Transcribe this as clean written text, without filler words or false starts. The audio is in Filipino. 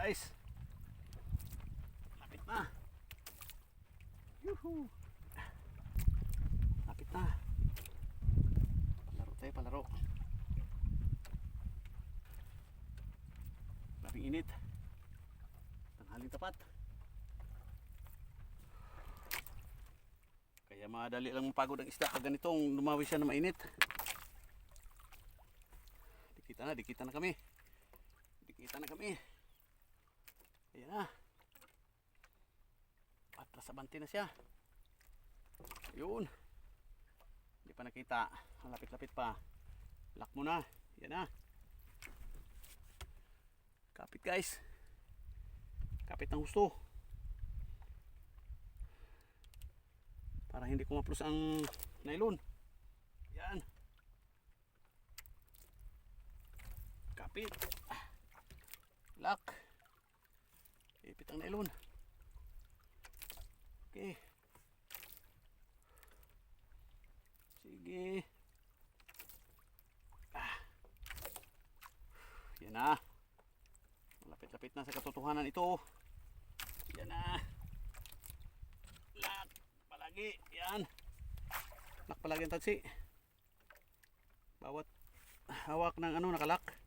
guys. Lapit na. Yuhu. Lapit na. Palaro tayo, palaro. Labing init. Tanghaling tapat. Kaya madali lang mapagod ang isda pag ganitong lumawi siya na mainit. Dikita na kami. Dikita na kami. Ayan na. Atras sa bante na siya. Ayun. Hindi pa nakita. Ang lapit-lapit pa. Lock mo na. Ayan na. Kapit guys. Kapit ng gusto. Para hindi kumaplos ang nylon. Ayan. Kapit. Lock. Ipit ang nylon. Okay. Sige. Yan na. Malapit-lapit na sa katotohanan ito. Yan na. Lock. Palagi. Yan. Lock palagi ang tagsi. Bawat hawak ng ano nakalak.